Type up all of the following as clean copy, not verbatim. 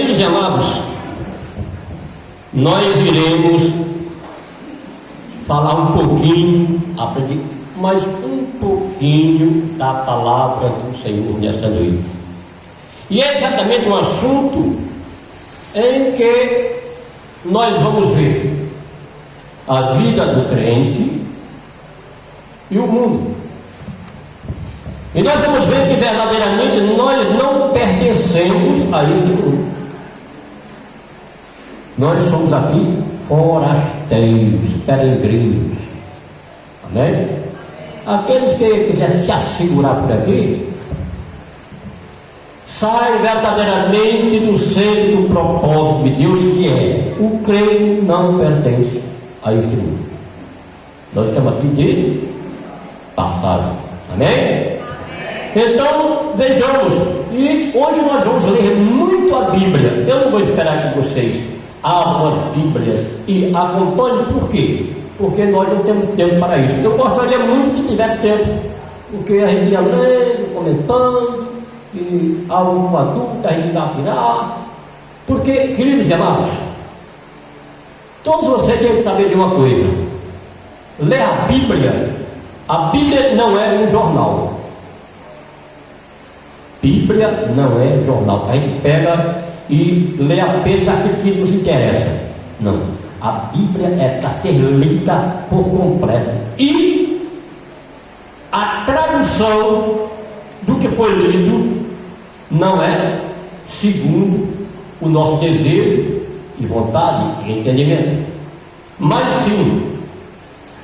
Queridos e amados, nós iremos falar um pouquinho, aprender mais um pouquinho da palavra do Senhor nessa noite. E é exatamente um assunto em que nós vamos ver a vida do crente e o mundo. E nós vamos ver que verdadeiramente nós não pertencemos a este mundo. Nós somos aqui forasteiros, peregrinos. Amém? Aqueles que quiserem se assegurar por aqui, saem verdadeiramente do centro do propósito de Deus, que é: o crente não pertence a este mundo. Nós estamos aqui de passagem. Amém? Então, vejamos, e hoje nós vamos ler muito a Bíblia. Eu não vou esperar que vocês abram as Bíblias e acompanhem. Por quê? Porque nós não temos tempo para isso. Eu gostaria muito que tivesse tempo, porque a gente ia lendo, comentando, e alguma dúvida a gente dá a tirar. Porque, queridos e amados, todos vocês têm que saber de uma coisa: ler a Bíblia não é um jornal. Bíblia não é jornal, a gente pega e lê apenas aquilo que nos interessa. Não, a Bíblia é para ser lida por completo. E a tradução do que foi lido não é segundo o nosso desejo e vontade e entendimento, mas sim,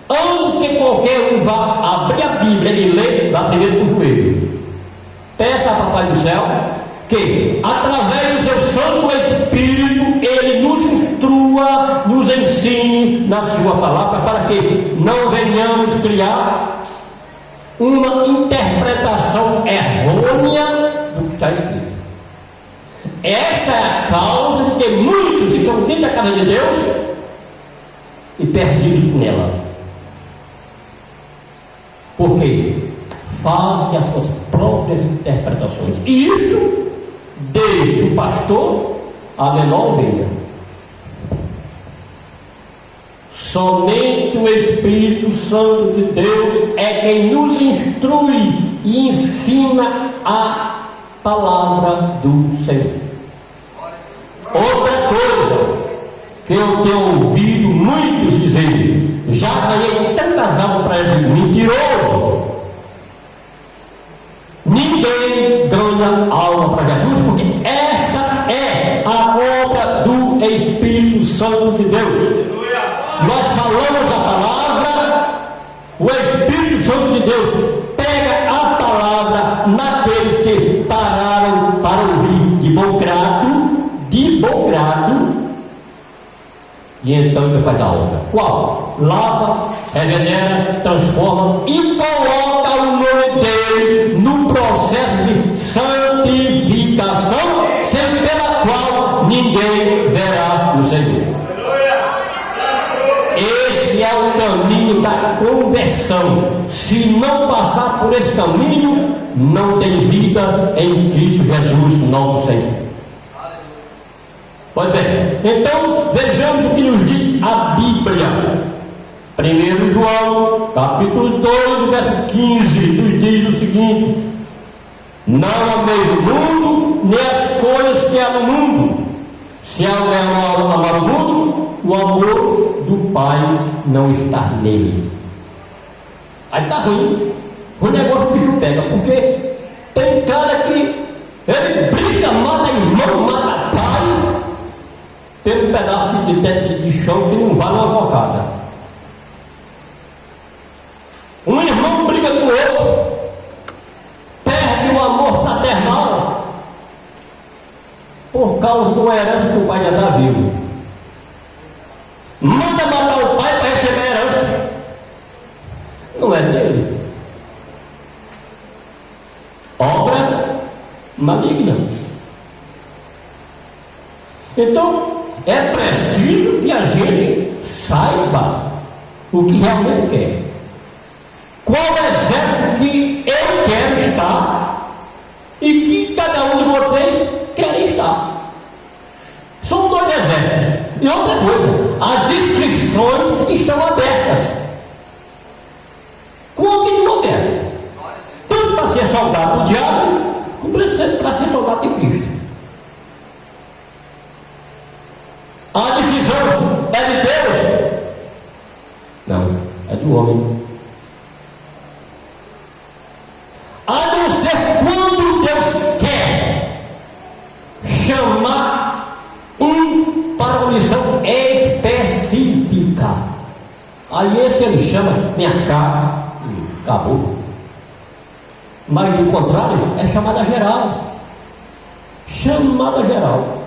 antes que qualquer um vá abrir a Bíblia e ler, vá primeiro para o joelho. Peça a Papai do Céu que, através do seu Santo Espírito, Ele nos instrua, nos ensine na sua palavra, para que não venhamos criar uma interpretação errônea do que está escrito. Esta é a causa de que muitos estão dentro da casa de Deus e perdidos nela. Por quê? Fazem as suas próprias interpretações, e isto desde o pastor a menor ovelha. Somente o Espírito Santo de Deus é quem nos instrui e ensina a palavra do Senhor. Outra coisa que eu tenho ouvido muitos dizerem: já ganhei tantas almas para ele, mentiroso. Ninguém ganha alma para Jesus, porque esta é a obra do Espírito Santo de Deus. Nós falamos a palavra, o Espírito Santo de Deus pega a palavra naqueles que pararam para ouvir de bom grado, e então ele faz a obra. Qual? Lava, regenera, transforma e coloca o nome dele no processo de santificação, sem pela qual ninguém verá o Senhor. Esse é o caminho da conversão. Se não passar por esse caminho, não tem vida em Cristo Jesus, nosso Senhor. Pois bem, então vejamos o que nos diz a Bíblia. 1 João, capítulo 2, verso 15, nos diz o seguinte: não ameis o mundo, nem as coisas que há no mundo. Se alguém amar o mundo, o amor do Pai não está nele. Aí está ruim. O negócio o bicho pega, porque tem cara que ele briga, mata irmão, mata pai, tem um pedaço de chão que não vale uma cocada. Um irmão briga com o outro, perde o amor fraternal por causa de uma herança que o pai já está vivo. Manda matar o pai para receber a herança. Não é dele. Obra maligna. Então, é preciso que a gente saiba o que realmente quer. Qual exército que eu quero estar e que cada um de vocês querem estar. Efésios. E outra coisa, as inscrições estão abertas. Continuam abertas. Tanto para ser soldado do diabo, como para ser soldado de Cristo. A decisão é de Deus? Não, é do homem. A não ser quando Deus quer chamar um para uma missão específica. Aí esse ele chama, minha cara, e acabou. Mas do contrário, é chamada geral. Chamada geral.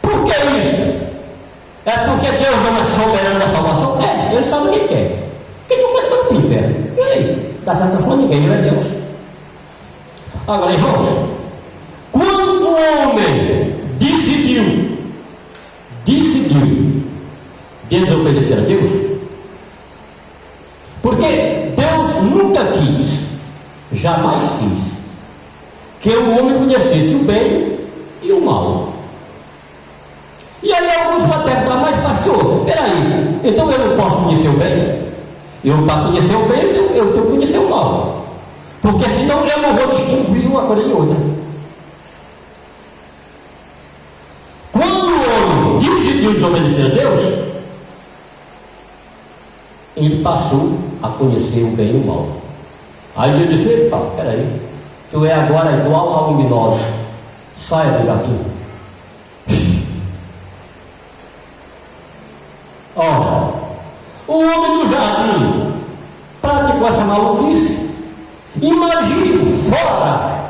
Por que isso? É porque Deus não é soberano da salvação? É, ele sabe o que quer. Quem não quer para o inferno? E aí? Dá satisfação a ninguém, ele é Deus. Agora, irmãos, quando o homem decidiu desobedecer a Deus, porque Deus nunca quis, jamais quis, que o homem conhecesse o bem e o mal. E aí alguns vão perguntar, mas pastor, peraí, então eu não posso conhecer o bem? Eu, para conhecer o bem, eu tenho que conhecer o mal. Porque senão eu não vou distinguir uma coisa de outra. Quando o homem decidiu desobedecer a Deus, ele passou a conhecer o bem e o mal. Aí ele disse, epa, peraí, tu é agora igual ao luminoso, saia do jardim. Ora, o homem do jardim praticou essa maluquice. Imagine fora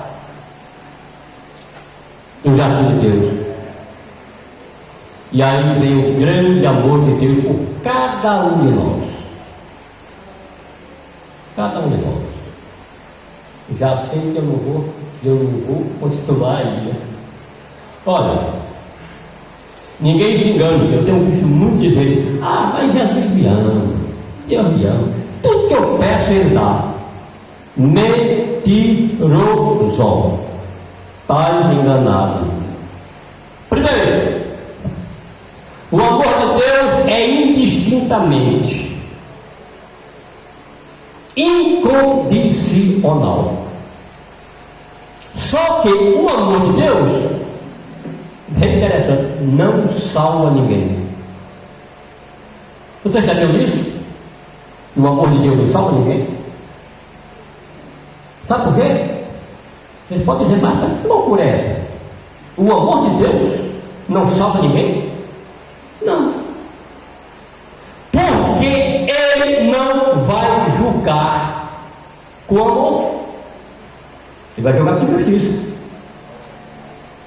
do jardim de Deus. E aí veio o grande amor de Deus por cada um de nós. Cada um de nós. Já sei que eu não vou continuar aí, né? Olha, ninguém se engane. Eu tenho visto muitos dizer, mas Jesus me ama, Deus me ama. Tudo que eu peço ele dá. Mentiroso. Tais enganados. Primeiro, o amor de Deus é indistintamente, incondicional. Só que o amor de Deus, bem interessante, não salva ninguém. Você sabia disso? Que o amor de Deus não salva ninguém? Sabe por quê? Vocês podem dizer, mas que loucura é essa? O amor de Deus não salva ninguém? Não. Porque ele não vai julgar com amor. Ele vai julgar com justiça.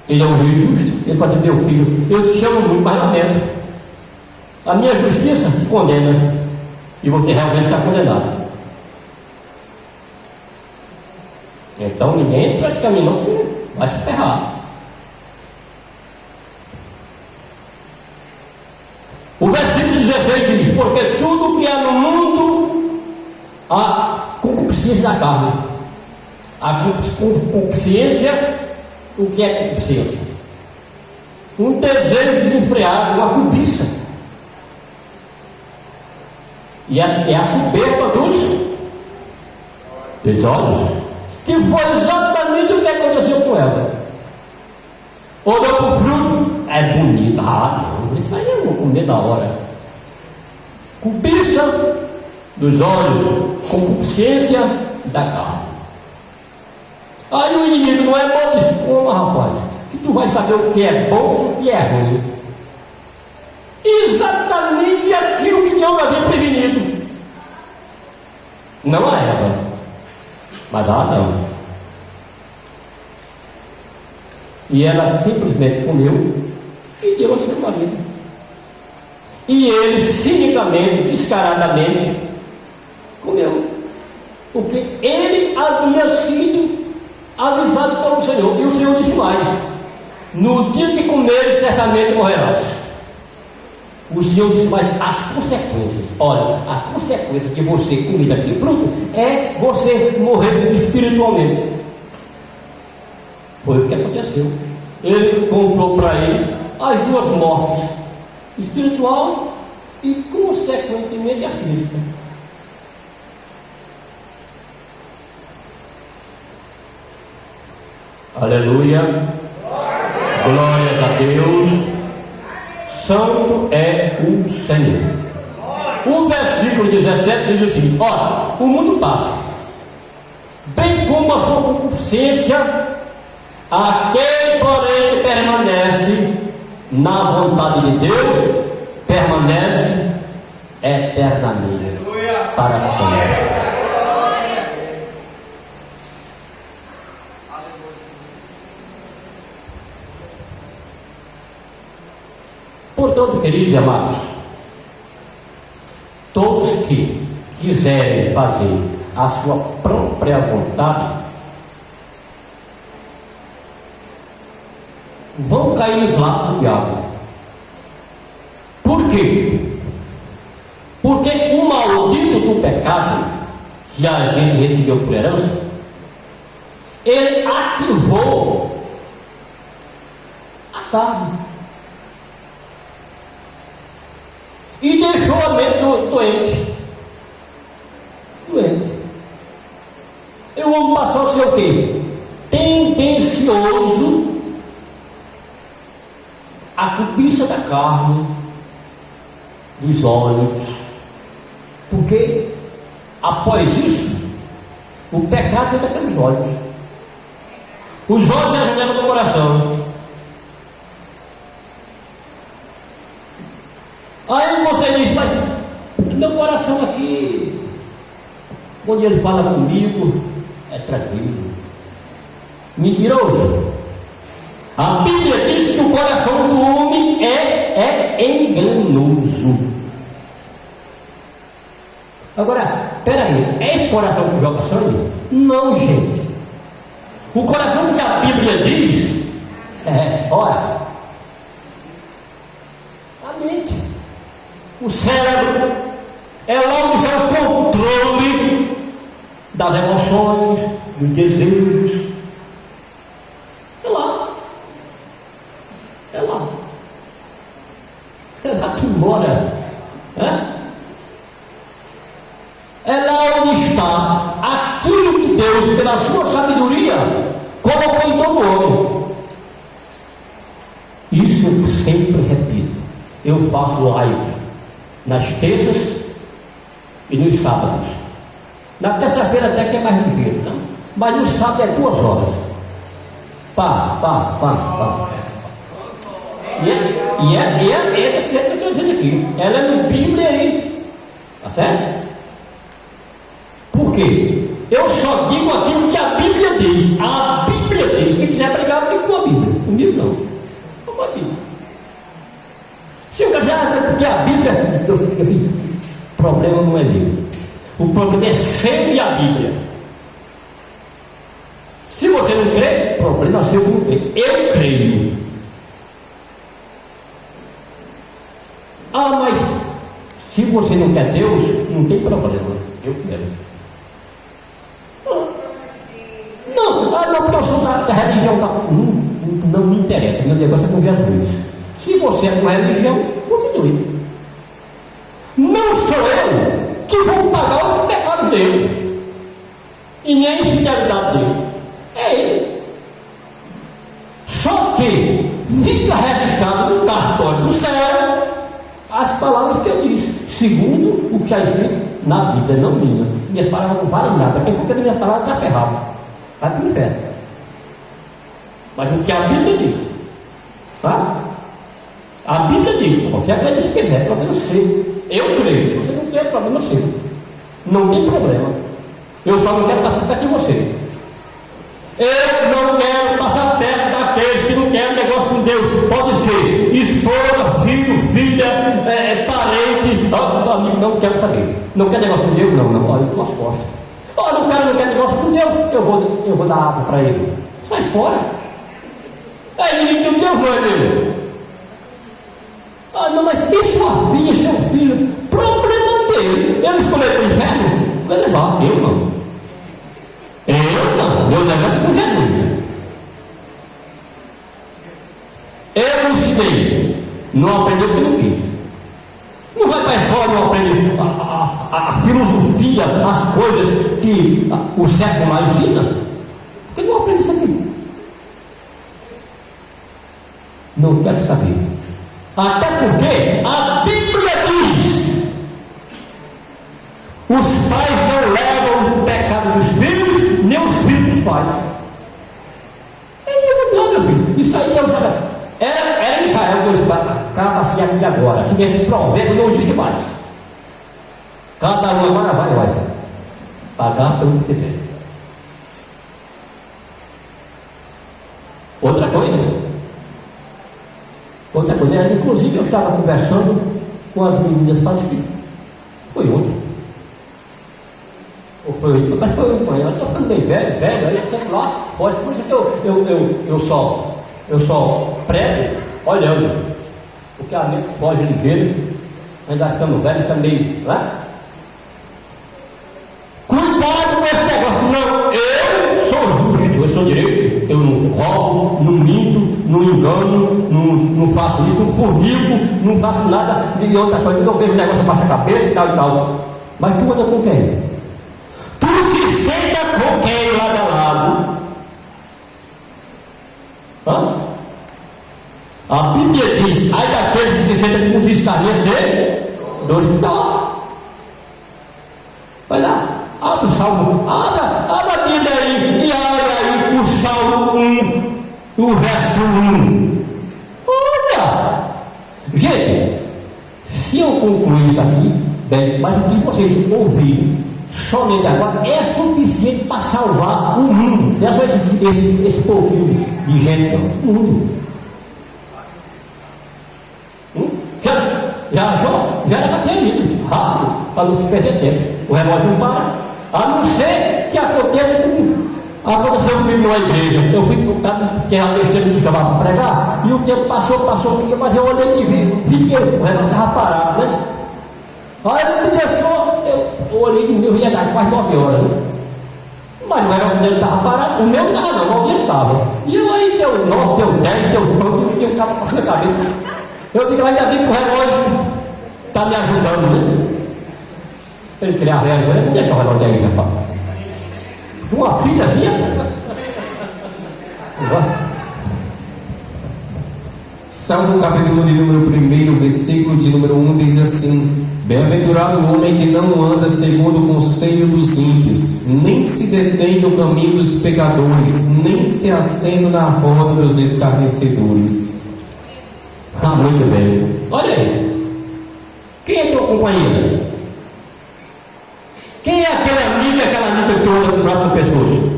Ele é um juiz justo. Ele pode dizer, meu filho, eu te chamo muito, mas lamento. A minha justiça te condena. E você realmente está condenado. Então ninguém entra nesse caminho, não, você vai se ferrar. O versículo 16 diz, porque tudo que há no mundo, há concupiscência da carne. A concupiscência, o que é concupiscência? Um desejo desenfreado, uma cobiça. E é a soberba dos olhos. Que foi exatamente o que aconteceu com ela. Olhou para o fruto, é bonito, não, isso aí eu vou comer na hora. Cobiça dos olhos, concupiscência da carne. Aí o inimigo não é bom, diz, rapaz, que tu vai saber o que é bom e o que é ruim. Exatamente aquilo que Deus havia prevenido. Não a Eva, mas a Adão. E ela simplesmente comeu e deu ao seu marido. E ele cinicamente, descaradamente comeu, porque ele havia sido avisado pelo Senhor. E o Senhor disse mais: no dia que comeres, certamente morrerás. O Senhor disse mais as consequências. Olha, a consequência de você comer aquele fruto é você morrer espiritualmente. Foi o que aconteceu. Ele comprou para ele as duas mortes, espiritual e consequentemente a física. Aleluia, glória a Deus, santo é o Senhor. O versículo 17 diz o seguinte: ora, o mundo passa, bem como a sua concupiscência, aquele porém que permanece na vontade de Deus, permanece eternamente, para sempre. Portanto, queridos e amados, todos que quiserem fazer a sua própria vontade vão cair nos laços do diabo. Por quê? Porque o maldito do pecado que a gente recebeu por herança, ele ativou a carne e deixou a mente doente. E o homem passou a ser o quê? Tendencioso à cobiça da carne, dos olhos, porque após isso o pecado entra pelos olhos. Os olhos é a janela do coração. Aí você diz: mas meu coração aqui, quando ele fala comigo, é tranquilo. Mentiroso. A Bíblia diz que o coração do homem é enganoso. Agora, peraí, é esse coração que joga sangue? Não, gente. O coração que a Bíblia diz ora, a mente, o cérebro, é lá onde está o controle das emoções, dos desejos. É lá que mora. É lá onde está aquilo que Deus, pela sua sabedoria, colocou em todo homem. Isso eu sempre repito. Eu faço live nas terças e nos sábados. Na terça-feira até que é mais ligeiro, né? Mas no sábado é 2 horas. Pá. E é desse jeito que eu estou dizendo aqui. Ela é no Bíblia aí. Tá certo? Por quê? Eu só digo aquilo que a Bíblia diz. A Bíblia diz. Quem quiser brigar, briga com a Bíblia. Comigo não. Com a Bíblia. Se eu quiser, porque a Bíblia. O problema não é meu. O problema é sempre a Bíblia. Se você não crê, problema seu não crê. Eu creio. Mas se você não quer Deus, não tem problema. Eu quero. Não, porque eu sou da religião. Não me interessa. Meu negócio é com Jesus. Se você é com a religião, continue. Não sou eu que vou pagar os pecados dele e nem a infidelidade dele. É ele. Só que fica registrado no cartório do céu as palavras que eu disse, segundo o que está escrito na Bíblia, não minha. Minhas palavras não valem nada. Quem for pedir minhas palavras está errado. Vai para o inferno. Mas o que a Bíblia diz, tá? A Bíblia diz, você acredita se quiser, problema seu. Eu creio. Se você não crê, problema seu. Não tem problema. Eu só não quero passar perto de você. Eu não quero passar perto daqueles que não querem negócio com Deus. Pode ser esposa, filho, filha, parente, amigo, não quero saber. Não quer negócio com Deus? Não. Olha, eu estou às costas. Olha, o cara não quer negócio com Deus, eu vou dar asa para ele. Sai fora. Aí ninguém tem Deus, não é dele. Não, mas e sua filha, seu filho? Problema dele. Ele escolheu para o inferno? Vai levar, eu não. Meu negócio é com Jesus. Eu ensinei, não aprendeu porque não quis. Não vai para a escola, não aprende a filosofia, as coisas que o século mais ensina, porque não aprende isso aqui. Não quero saber. Até porque a Bíblia diz: os pais não levam o pecado dos filhos, nem os filhos dos pais. Não, meu filho. Isso aí Deus sabe. Era Israel, Deus acaba-se aqui agora. Esse provérbio não diz que mais. Cada um agora vai pagar pelo que fez. Outra coisa, inclusive eu estava conversando com as meninas palestinas. Foi ontem. Mas foi ontem. Eu estou ficando bem velho, aí eu fico lá, pode. Por isso que eu só prego olhando. Porque a mente foge ligeiro, ainda ficando velho, também, né? Cuidado com esse negócio. Não, eu sou justo, eu sou direito, eu não roubo, não minto, não engano, não faço isso, não fornico, não faço nada de outra coisa, não vejo negócio para a cabeça e tal. Mas tu anda com quem? Tu se senta com quem lado a lado? Hã? A Bíblia diz: ai daqueles que se sentam com os escarinhas seguidores. Então, vai lá, abre o Salmo, abre a Bíblia aí, e abre aí o Salmo 1, o verso 1. Olha, gente, se eu concluir isso aqui, bem, mas o que vocês ouviram somente agora é suficiente para salvar o mundo. Não é só esse pouquinho de gente, não, o mundo. Já era para ter ido rápido, para não se perder tempo. O relógio não para, a não ser que aconteceu comigo numa igreja. Eu fui para o cara que era terceiro me chamava para pregar, e o tempo passou, mas eu olhei e vi que o relógio estava parado, né? Aí ele me deixou, eu olhei no meu, ia dar quase 9 horas, né? Mas o relógio dele estava parado, o meu não estava, não, o dele estava. E eu aí deu 9, deu 10, deu 12, e eu estava passando a cabeça. Eu digo, ainda bem que o relógio está me ajudando, né? Ele criar relógio, ele não deixa o relógio aí, rapaz. Uma pilhazinha. Salmo capítulo de número 1, versículo de número 1 diz assim: bem-aventurado o homem que não anda segundo o conselho dos ímpios, nem se detém no caminho dos pecadores, nem se assenta na roda dos escarnecedores. Está muito bem. Olha aí. Quem é teu companheiro? Quem é aquele amigo e aquela amiga toda com o braço no pescoço?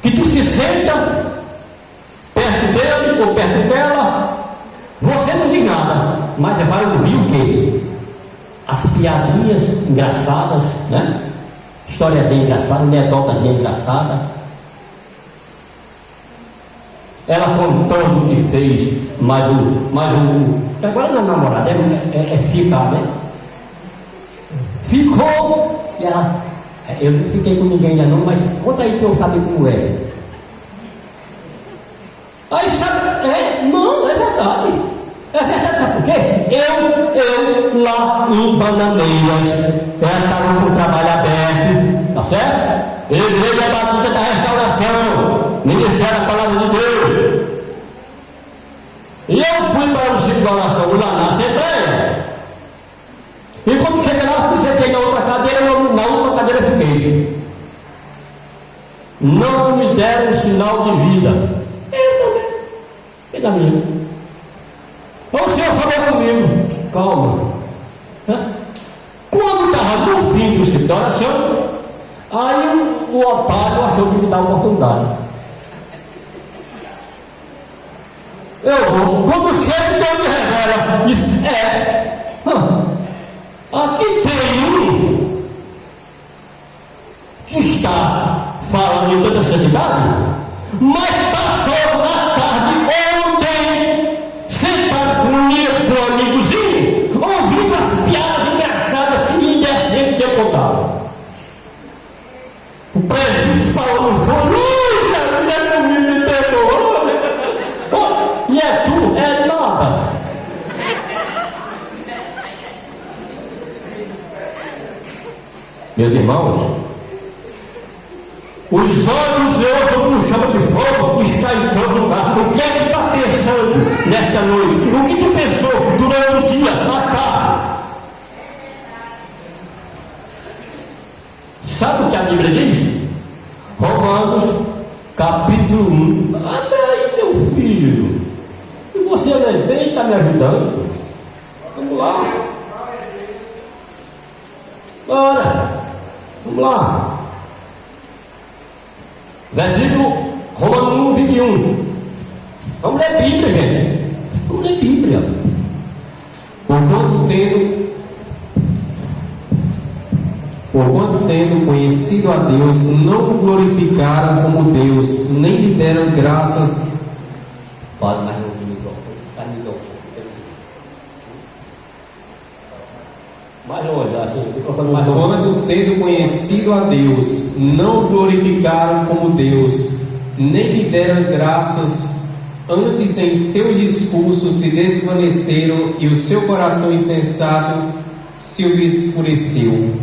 Que tu se senta perto dele ou perto dela, você não diz nada, mas vai ouvir o quê? As piadinhas engraçadas, né? Historiazinha engraçada, anedotazinha engraçada. Ela contando o que fez, mas agora não é namorada, é ficar, né? Ficou, e ela, eu não fiquei com ninguém ainda não, mas conta aí que eu sabia como é. Aí sabe, não, é verdade. É verdade, sabe por quê? Eu lá em Bananeiras, ela estava com o trabalho aberto, tá certo? Igreja Batista da Restauração, Ministério da Palavra de Deus. E eu fui para o ciclo de oração lá na Assembleia. E quando cheguei lá, eu sentei na outra cadeira, na outra cadeira fiquei. Não me deram um sinal de vida. Eu também. Fiquei da minha. O senhor falou comigo. Calma. Quando estava no fim do ciclo de oração, aí o otário achou que me dá uma oportunidade. Eu vou. Quando chego, Deus me revela. Diz, aqui tem um que está falando em tanta santidade, mas passou a tarde ontem, sentado com um amigozinho, ouvindo as piadas engraçadas e indecentes que eu contava. O presbítero falou no fundo, Jesus é comigo, me perdoa. Meus irmãos, os olhos meus como chama de fogo está em todo lugar. O que é que está pensando nesta noite? O que tu pensou durante o dia, à tarde? Sabe o que a Bíblia diz? Romanos, capítulo 1. Abre aí, meu filho. Se você lê bem, está me ajudando. Vamos lá. Bora. Vamos lá. Versículo Romanos 1, 21. Vamos ler Bíblia, gente. Vamos ler Bíblia. Porquanto tendo conhecido a Deus, não o glorificaram como Deus, nem lhe deram graças. Fala mais no microfone. Mais longe, assim, o microfone mais longe. Porquanto tendo conhecido a Deus, não o glorificaram como Deus, nem lhe deram graças, antes em seus discursos se desvaneceram e o seu coração insensato se obscureceu.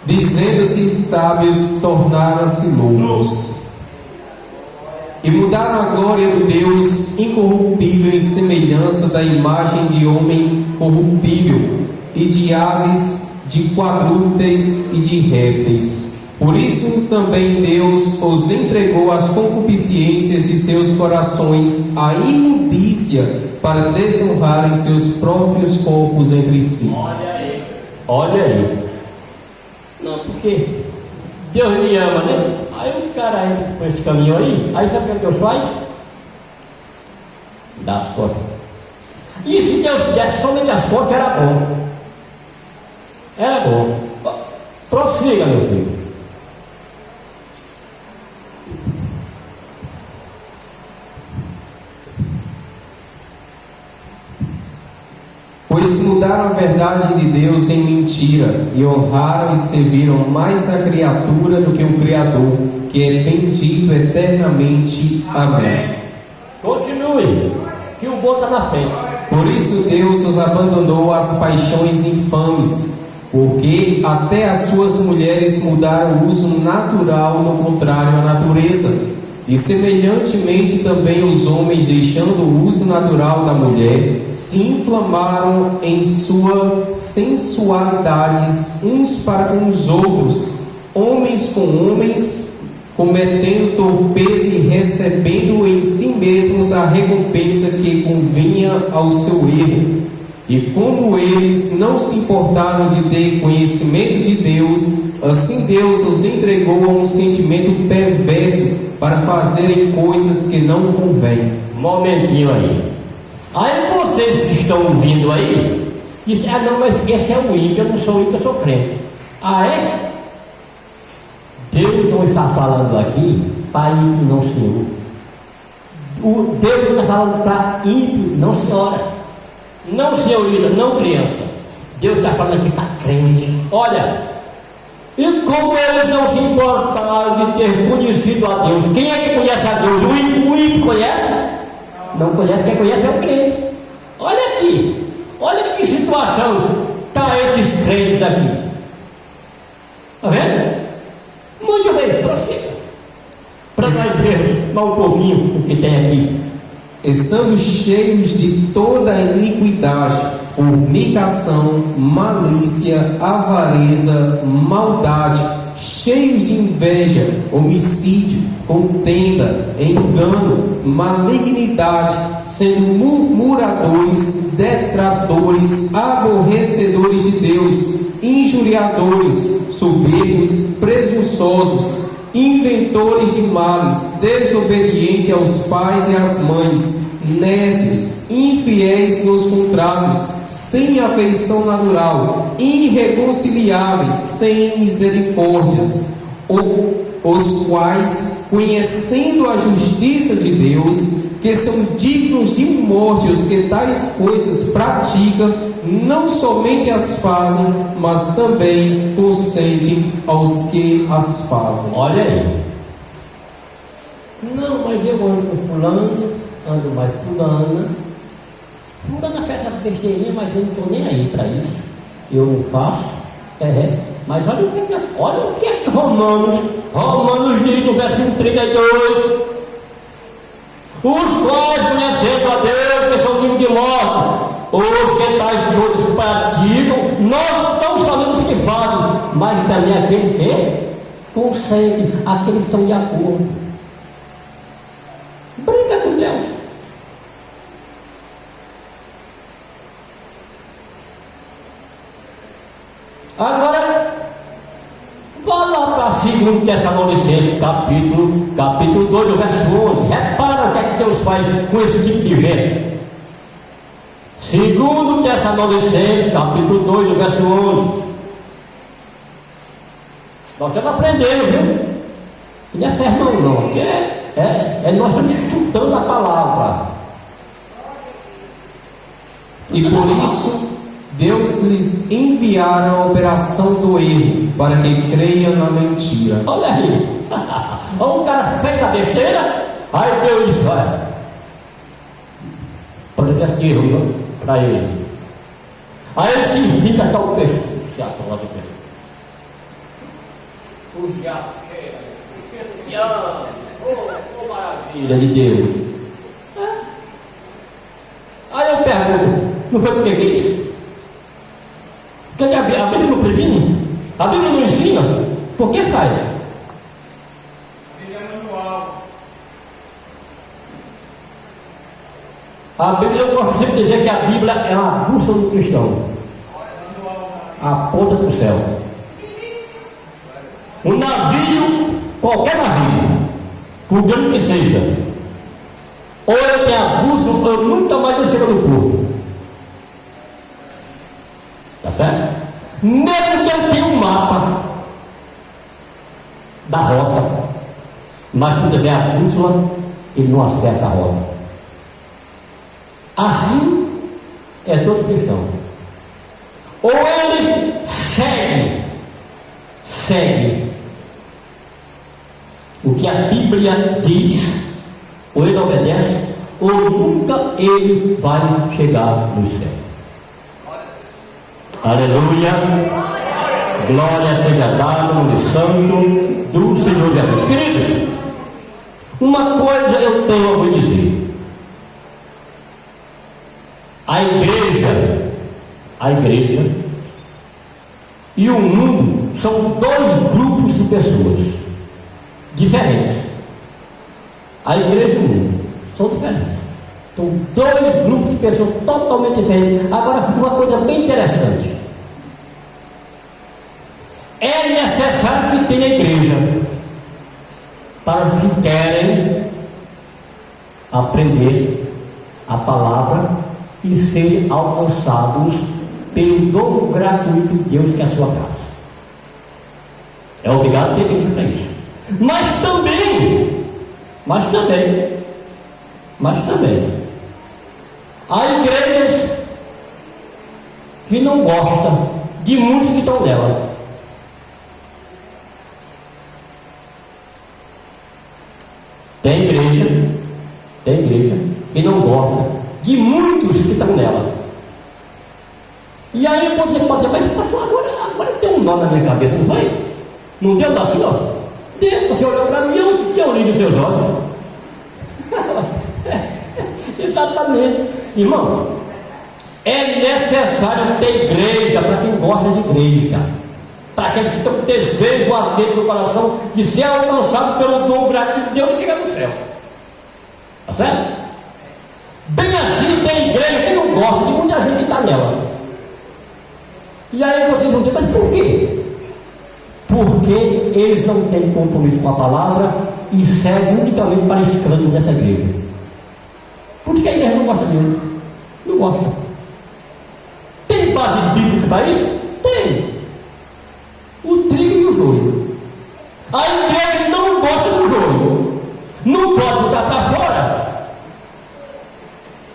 Dizendo-se sábios, tornaram-se loucos. E mudaram a glória do Deus incorruptível em semelhança da imagem de homem corruptível, e de aves, de quadrúpedes e de répteis. Por isso também Deus os entregou às concupiscências de seus corações, à imundícia, para desonrarem seus próprios corpos entre si. Olha aí. Olha aí. Não, porque Deus me ama, né? Aí o cara entra por esse caminho aí sabe o que Deus faz? Dá as costas. E se Deus desse somente as costas, era bom. Era bom. Prossiga, meu filho. Pois mudaram a verdade de Deus em mentira, e honraram e serviram mais a criatura do que o Criador, que é bendito eternamente. Amém. Continue, que o bom está na frente. Por isso Deus os abandonou às paixões infames, porque até as suas mulheres mudaram o uso natural no contrário à natureza. E semelhantemente também os homens, deixando o uso natural da mulher, se inflamaram em suas sensualidades uns para com os outros, homens com homens, cometendo torpeza e recebendo em si mesmos a recompensa que convinha ao seu erro. E como eles não se importaram de ter conhecimento de Deus, assim Deus os entregou a um sentimento perverso para fazerem coisas que não convêm. Momentinho aí. Aí vocês que estão ouvindo aí, dizem, não, mas esse é o ímpio, eu não sou ímpio, eu sou crente. Ah, é? Deus não está falando aqui para ímpio, não senhor. Deus não está falando para ímpio, não senhora. Não senhorita, não criança. Deus está falando aqui para crente. Olha, e como eles não se importaram de ter conhecido a Deus? Quem é que conhece a Deus? O ímpio conhece? Não conhece, quem conhece é o crente. Olha aqui, olha que situação está esses crentes aqui. Está vendo? Muito bem, prossiga. Para nós vermos mais um pouquinho o que tem aqui. Estando cheios de toda a iniquidade, fornicação, malícia, avareza, maldade, cheios de inveja, homicídio, contenda, engano, malignidade, sendo murmuradores, detratores, aborrecedores de Deus, injuriadores, soberbos, presunçosos, inventores de males, desobedientes aos pais e às mães, nécios, infiéis nos contratos, sem afeição natural, irreconciliáveis, sem misericórdias, os quais, conhecendo a justiça de Deus, que são dignos de morte os que tais coisas praticam, não somente as fazem, mas também consentem aos que as fazem. Olha aí. Não, mas eu ando com fulano, ando mais fulana. Fura na peça de besteirinha, mas eu não estou nem aí para isso. Eu não faço. Mas olha o que é que Romanos diz no versículo 32. Os quais, conhecendo a Deus, que são dignos de morte, os que tais coisas praticam, não somente os que fazem, mas também aqueles que conseguem, aqueles que estão de acordo. Brinca com Deus. Agora, vá lá para 2 Tessalonicenses, capítulo 2, verso 11. Repara o que é que Deus faz com esse tipo de gente. 2 Tessalonicenses, capítulo 2, verso 11. Nós estamos aprendendo, viu? Não é sermão não, porque nós estamos estudando a palavra. E por isso Deus lhes enviara a operação do erro, para que creiam na mentira. Olha aí. O cara fez a besteira, aí Deus vai. Parece que erro para ele. Aí ele se fica até o peixe. Se atroda o peixe. Maravilha de Deus. Aí eu pergunto, não foi porque quis? Porque a Bíblia não previne? A Bíblia não ensina? Por que faz? A Bíblia é manual. A Bíblia, eu gosto sempre de dizer que a Bíblia é uma bússola do cristão. Aponta para o céu. Um navio, qualquer navio, por grande que seja, ou ele tem a bússola, ou nunca mais ele chega no porto. Tá certo? Mesmo que ele tenha um mapa da rota, mas se não tiver a bússola, ele não acerta a rota. Assim é todo cristão. Ou ele segue o que a Bíblia diz, ou ele obedece, ou nunca ele vai chegar no céu. Aleluia! Glória seja dada no nome santo do Senhor Jesus. Queridos, uma coisa eu tenho a vos dizer. A igreja e o mundo são dois grupos de pessoas diferentes. A igreja e o mundo são diferentes. São dois grupos de pessoas totalmente diferentes. Agora, uma coisa bem interessante. É necessário que tenha igreja para os que querem aprender a palavra e serem alcançados pelo dom gratuito de Deus que é a sua casa. É obrigado a ter igreja para isso. Mas também há igrejas que não gostam de muitos que estão nela. Tem igreja que não gosta de muitos que estão nela. E aí você pode dizer, mas pastor, agora tem um nó na minha cabeça, não foi? Não deu nó assim, ó? Deu, você olhou para mim e eu li nos seus olhos. Exatamente. Irmão, é necessário ter igreja para quem gosta de igreja. Para aqueles que estão com desejo ardente no coração de ser alcançado pelo dom gratuito de Deus que chega no céu. Tá certo? Bem assim tem igreja que não gosta de muita gente que está nela. E aí vocês vão dizer, mas por quê? Porque eles não têm compromisso com a palavra e servem unicamente para escândalos dessa igreja. Por que a igreja não gosta de Deus? Não gosta. Tem base bíblica para isso? Tem. O trigo e o joio. A igreja não gosta do joio. Não pode botar para fora,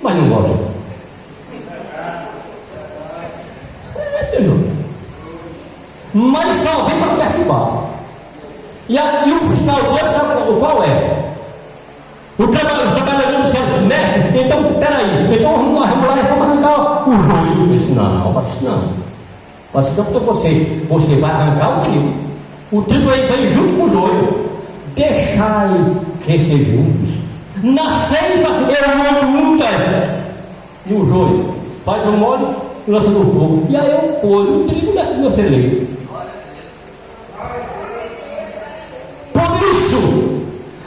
mas não gosta. Mas só vem para perturbar. E o final dele, sabe qual é? Os trabalhadores disseram, mestre, então, peraí, então vamos lá e vamos arrancar o joio. Eu disse, não, faça isso não. Faça isso não, porque você vai arrancar o trigo. O trigo aí vem junto com o joio. Deixai crescer juntos. Na seiva eu mando um, e o joio faz um molho e lança no fogo. E aí eu colho o trigo dentro do meu celeiro. Por isso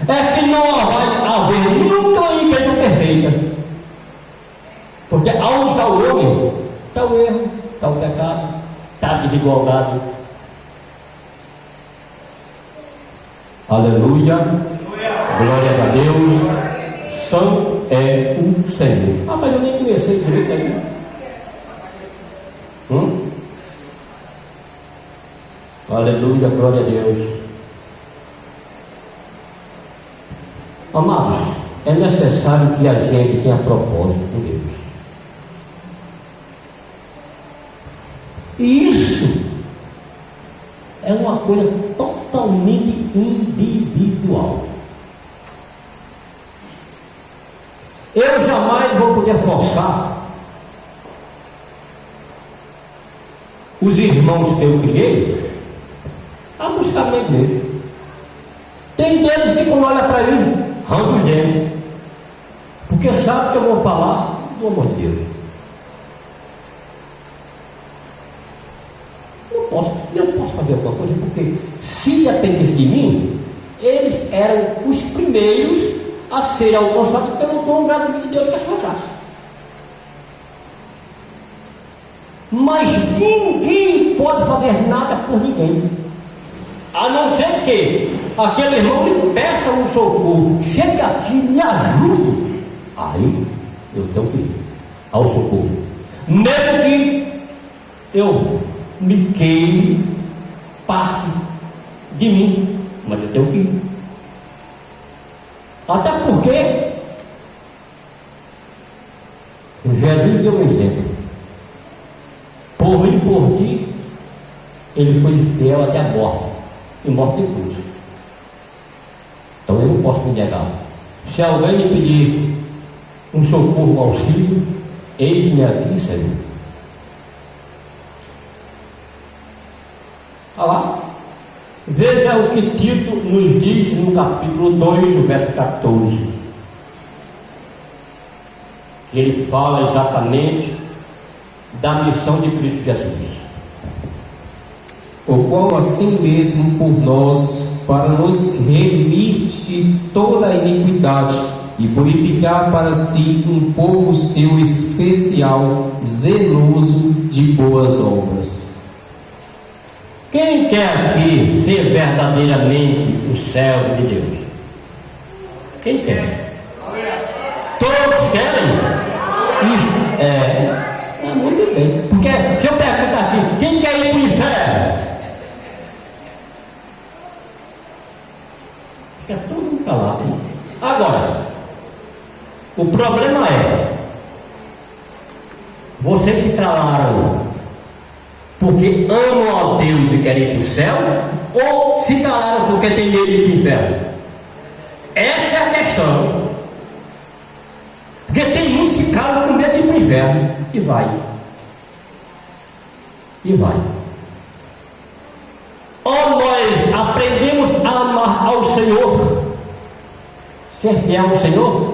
é que não vai haver nunca uma igreja perfeita. Porque aonde está o homem, está o erro, está o pecado, está a desigualdade. Aleluia. Glória a Deus. Santo é o Senhor. Ah, mas eu nem comecei direito aí. Aleluia, glória a Deus. Amados, é necessário que a gente tenha propósito com Deus. E isso é uma coisa totalmente individual. Eu jamais vou poder forçar os irmãos que eu criei a buscar minha igreja. Tem deles que quando olha para mim, arranca os dentes, porque sabe que eu vou falar do amor de Deus. Eu não posso fazer alguma coisa, porque se dependesse de mim, eles eram os primeiros a serem alcançados pelo dom gratuito de Deus, que é a sua graça. Mas ninguém pode fazer nada por ninguém, a não ser que aquele irmão lhe peça um socorro. Chega aqui, me ajude. Aí eu tenho que ir ao socorro, mesmo que eu me queime parte de mim, mas eu tenho que ir. Até porque Jesus deu um exemplo. Por mim e por ti, ele foi fiel até a morte, e morte de cruz. Então eu não posso me negar. Se alguém me pedir um socorro, um auxílio, eis-me aqui, Senhor. Olha lá. Veja o que Tito nos diz no capítulo 2, verso 14. Ele fala exatamente da missão de Cristo Jesus. O qual assim mesmo por nós, para nos remir de toda a iniquidade e purificar para si um povo seu especial, zeloso de boas obras. Quem quer aqui ser verdadeiramente o servo de Deus? Quem quer? Todos querem? Isso é muito bem. Porque se eu perguntar aqui, quem quer ir para o inferno? Fica todo mundo calado, hein? Agora, o problema é, vocês se calaram porque amam a Deus e querem ir para o céu, ou se calaram porque tem medo de ir para o inferno? Essa é a questão. Porque tem muitos que calam com medo de ir para o inferno, e vai. Ou nós aprendemos a amar ao Senhor, ser fiel ao Senhor,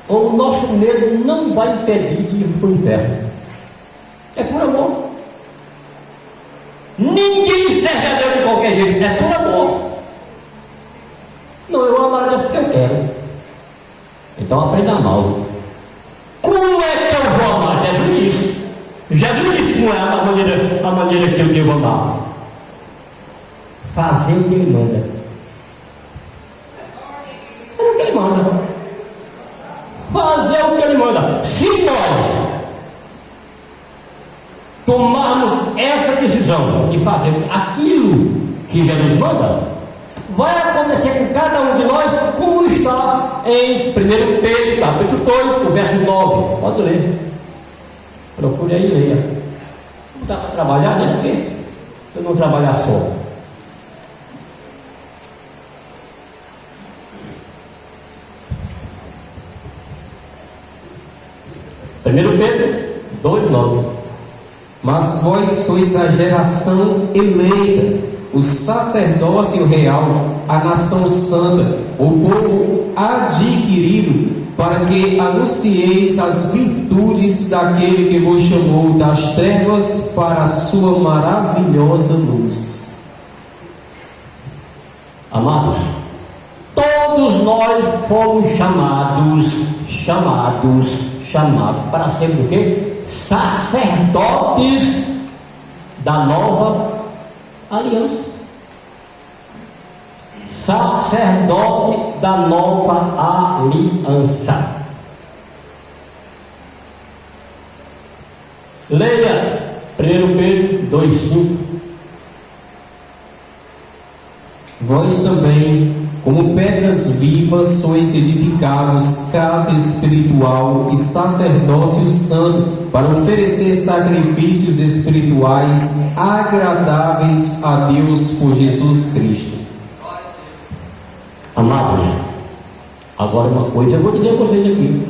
ou o nosso medo não vai impedir de ir para o inferno. É por amor. Ninguém serve a Deus de qualquer jeito, é por amor. Não, eu amo a Deus porque eu quero. Então aprenda mal. Como é que eu vou amar? Jesus disse. Jesus disse como é a maneira que eu devo amar. Fazer o que Ele manda. É o que Ele manda. Fazer o que Ele manda. Se nós tomarmos essa decisão de fazer aquilo que Jesus manda, vai acontecer com cada um de nós, como está em 1 Pedro, capítulo 2, o verso 9. Pode ler. Procure aí e leia. Não dá para trabalhar, né? Porque eu não trabalhar só. 1 Pedro 2,9. Mas vós sois a geração eleita, o sacerdócio real, a nação santa, o povo adquirido, para que anuncieis as virtudes daquele que vos chamou das trevas para a sua maravilhosa luz. Amados, todos nós fomos chamados para sermos o quê? Sacerdotes da nova aliança. Sacerdote da nova aliança. Leia 1 Pedro 2,5. Vós também, como pedras vivas, sois edificados casa espiritual e sacerdócio santo, para oferecer sacrifícios espirituais agradáveis a Deus por Jesus Cristo. Amados, agora uma coisa eu vou dizer a vocês aqui.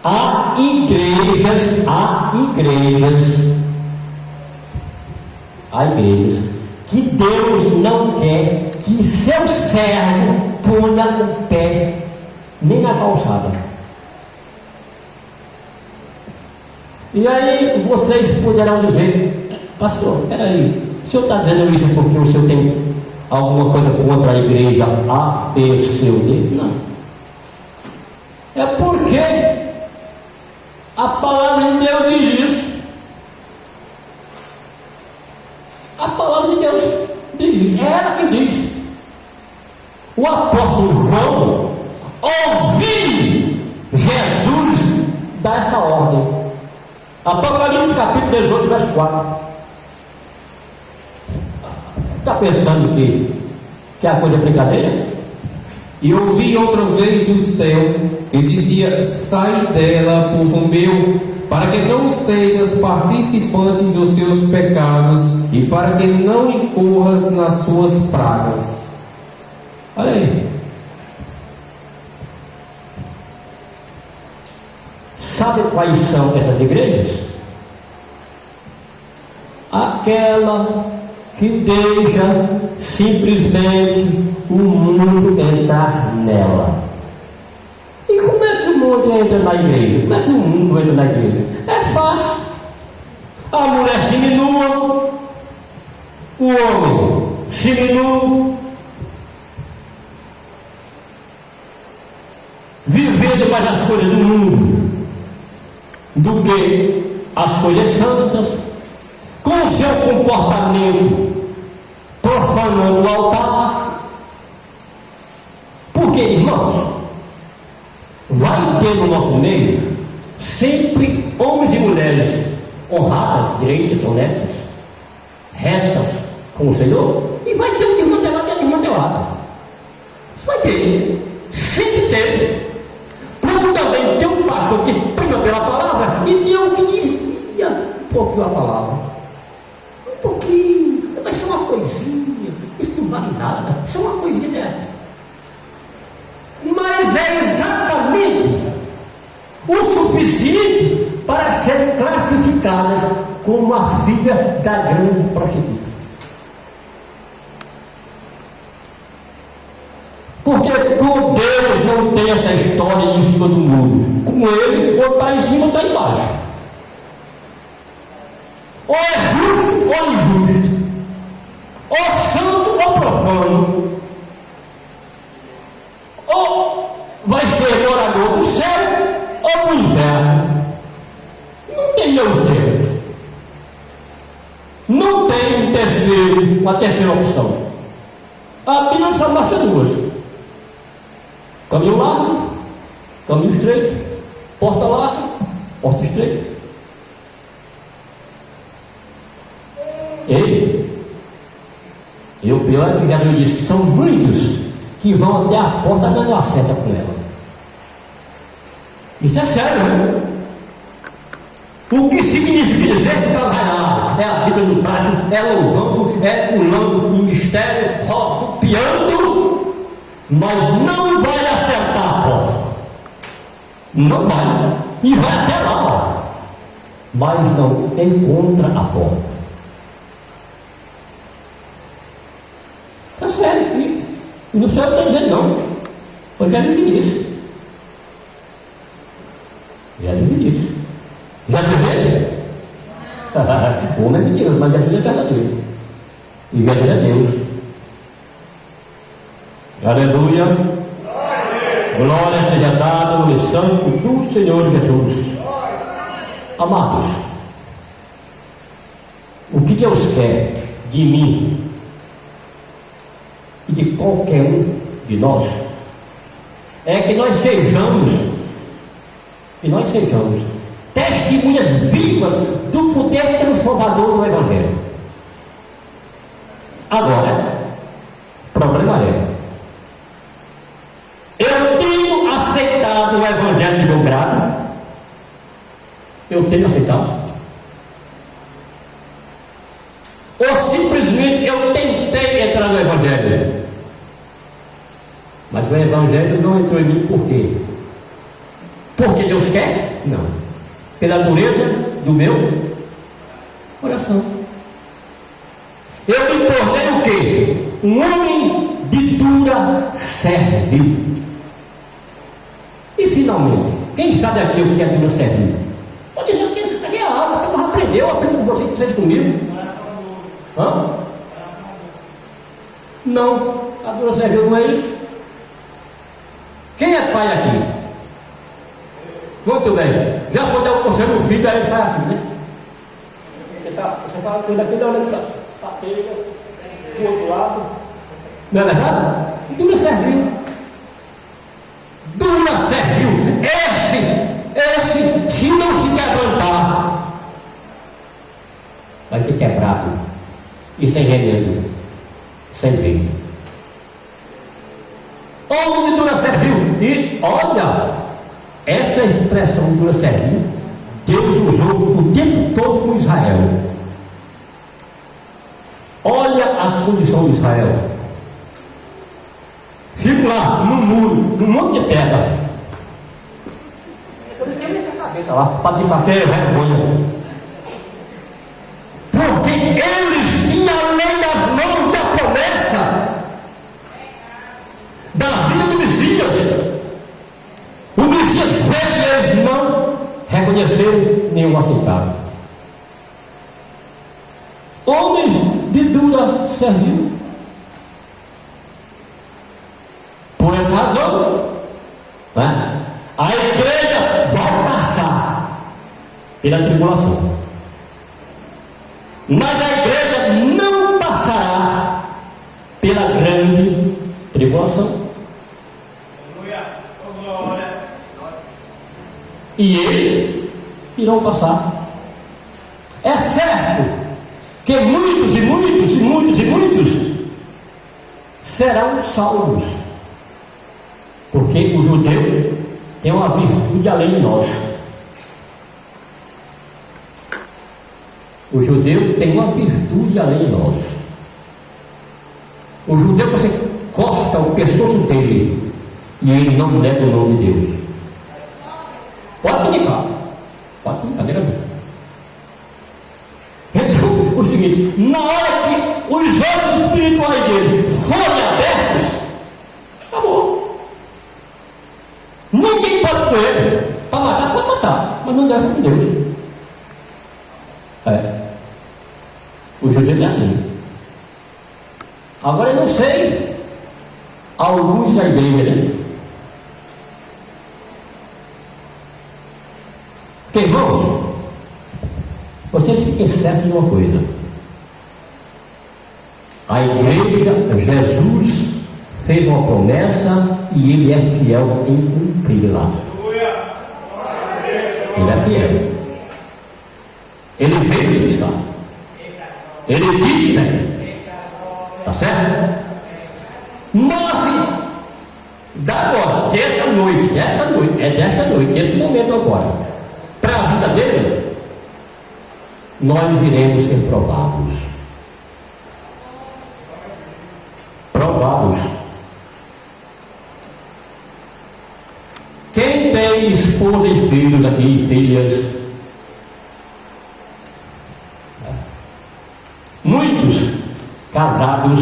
Há igrejas que Deus não quer que seu servo ponha o pé nem na calçada. E aí vocês poderão dizer: pastor, peraí, o senhor está dizendo isso porque o senhor tem alguma coisa contra a igreja A, B, C ou D? Não. É porque a palavra de Deus diz isso. A palavra de Deus diz isso. É ela que diz. O apóstolo João ouviu Jesus dar essa ordem. Apocalipse capítulo 18, verso 4. Está pensando que a coisa é brincadeira? E ouvi outra vez do céu que dizia: sai dela, povo meu, para que não sejas participantes dos seus pecados e para que não incorras nas suas pragas. Olha aí. Sabe quais são essas igrejas? Aquela que deixa simplesmente o mundo entrar nela. E como é que o mundo entra na igreja? Como é que o mundo entra na igreja? É fácil. A mulher seminua, o homem seminua, vivendo mais as coisas do mundo do que as coisas santas, com o seu comportamento profanando o altar. Porque, irmãos, vai ter no nosso meio sempre homens e mulheres honradas, direitas, honestas, retas com o Senhor, e vai ter um desmantelado e um desmantelado. Vai ter, sempre teve. Como também tem um pastor que prima pela palavra e tem um que desvia um pouquinho a palavra. Um pouquinho, mas só uma coisinha, isso não vale nada, só uma coisinha dessa. Mas é exatamente o suficiente para serem classificadas como a filha da grande prostituta. Porque com Deus não tem essa história em cima do muro. Com Ele, ou está em cima ou está embaixo. Ou é justo ou injusto. Ou santo ou profano. Ou vai ser morador do céu ou do inferno. Não tem meio termo. Não tem uma terceira opção. A Bíblia só mostra duas: caminho largo, caminho estreito, porta larga, porta estreita. E o pior é que Jesus disse que são muitos que vão até a porta, mas não acerta com ela. Isso é sério, né? O que significa dizer que trabalhar? É a Bíblia no braço, é louvando, é pulando em mistério, rodopiando, mas não vai acertar a porta. Não vai. E vai até lá, mas não encontra a porta. Está sério. E no céu está dizendo não. Porque ele me disse. Já me disse. Já te vende? O homem é mentiroso, mas Jesus é verdadeiro. E Jesus é Deus. Aleluia. Glória seja dada no santo do Senhor Jesus. Amados, o que Deus quer de mim e de qualquer um de nós é que nós sejamos testemunhas vivas do poder transformador do Evangelho. Agora, o problema é: eu tenho aceitado o Evangelho de bom grado? Eu tenho aceitado? Ou simplesmente eu tentei entrar no Evangelho, mas o Evangelho não entrou em mim? Por quê? Porque Deus quer? Não. Pela dureza do meu coração. Eu me tornei o quê? Um homem de dura servil. E finalmente, quem sabe aqui o que é dura servil? Pode dizer que aqui é a aula, que aprendeu, eu aprendo com vocês comigo. Hã? Não, a dura servil não é isso. Quem é pai aqui? Muito bem. Já foi dar o conselho no filho, aí ele faz assim, né? Você fala coisa aqui, olhando para a telha, do outro lado. Não é verdade? Dura servil. Dura servil. Esse, se não se quebrantar, vai ser quebrado. E sem remédio, sem jeito. Homem de dura servil. E olha, essa expressão dura servil, Deus usou o tempo todo com Israel. Olha a condição de Israel. Fico lá no muro, num monte de pedra. Eu tenho minha cabeça lá, para dizer que é vergonha. Porque eles tinham além das mãos da promessa da vida do Messias. O Messias veio e eles não reconheceram nem o aceitaram. Homens de dura servil. Por essa razão, né, a igreja vai passar pela tribulação, mas a igreja não passará pela grande tribulação. E eles irão passar. É certo que muitos serão salvos, porque o judeu tem uma virtude além de nós. O judeu tem uma virtude além de nós. O judeu, você corta o pescoço dele e ele não nega o nome de Deus. Pode brincar, cadeira minha. Então, o seguinte: na hora que os olhos espirituais dele forem abertos, acabou. Ninguém pode com ele. Para matar, pode matar, mas não deve com Deus. O judeu é assim. Agora eu não sei, alguns da igreja, né? Porque, irmãos, vocês fiquem certos de uma coisa: a igreja, Jesus fez uma promessa e ele é fiel em cumpri-la. Ele é fiel. Ele veio buscar. Ele disse, né? Tá certo? Mas agora, desta noite, desse momento agora, para a vida dele, nós iremos ser provados. Quem tem tem esposa e filhos aqui, filhas? Muitos casados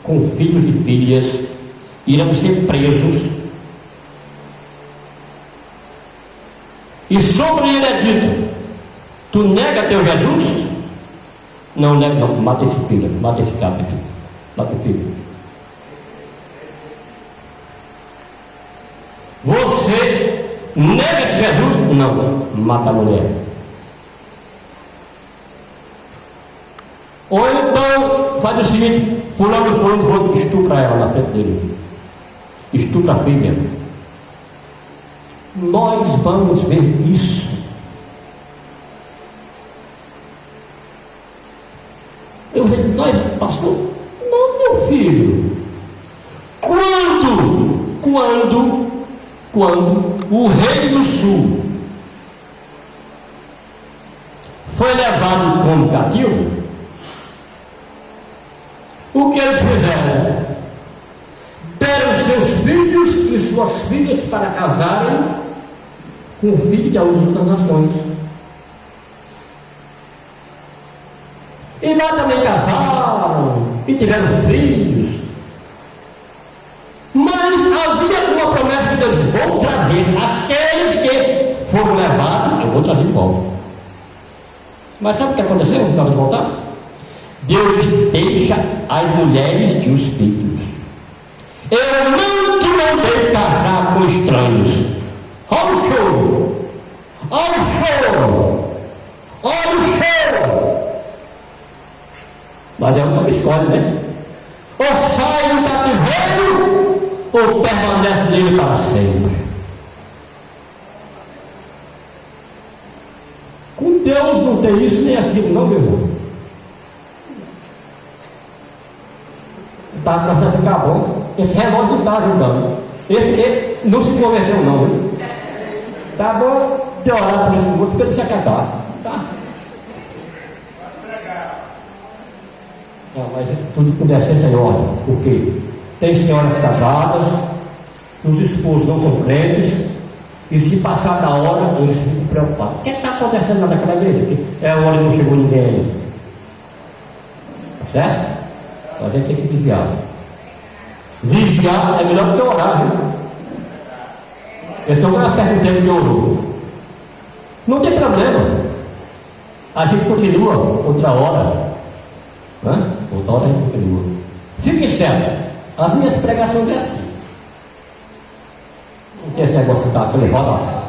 com filhos e filhas irão ser presos, e sobre ele é dito: tu nega teu Jesus? Não, nega, não, mata esse filho, mata esse cabra aqui, mata o filho. Você nega esse Jesus? Não, mata a mulher. Ou então faz o seguinte: fulano, estupra ela na frente dele, estupra a filha. Nós vamos ver isso. Eu falei: nós, pastor? Não, meu filho. Quando o rei do sul foi levado como cativo, o que eles fizeram? Deram seus filhos e suas filhas para casarem com o filho de outras nações. E lá também casaram e tiveram filhos. Mas havia uma promessa que Deus: vou trazer aqueles que foram levados, eu vou trazer de volta. Mas sabe o que aconteceu na hora de voltar? Deus deixa as mulheres e os filhos. Eu não te mandei casar com estranhos. Olha o choro, olha o choro, olha o choro. Mas é o que escolhe, né? Ou sai do cativeiro, ou permanece nele para sempre. Com Deus não tem isso nem aquilo, não, meu irmão. Está começando a ficar bom. Esse relógio não está ajudando. Esse não se convenceu, não, hein? Tá bom de orar por esse moço para ele se acatar. Tá? Não, mas tudo que puder ser, Senhor, porque tem senhoras casadas, os esposos não são crentes, e se passar da hora, eles ficam preocupados. O que está acontecendo lá naquela igreja? Porque é a hora e não chegou ninguém ainda. Certo? Então a gente tem que vigiar. Vigiar é melhor do que orar, viu? Esse não aperta o tempo que orou. Não tem problema. A gente continua outra hora. Outra hora a gente continua. Fique certo. As minhas pregações é assim. Não tem esse negócio de estar aquele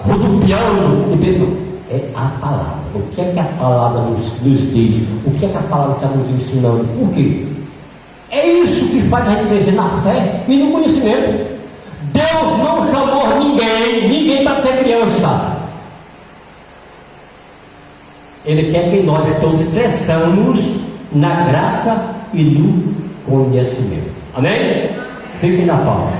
rodopiando e Pedro. É a palavra. O que é que a palavra nos diz? O que é que a palavra está nos ensinando? Por quê? É isso que faz a gente crescer na fé e no conhecimento. Deus não chamou ninguém para ser criança. Ele quer que nós todos cresçamos na graça e no conhecimento. Amém? Fiquem na paz.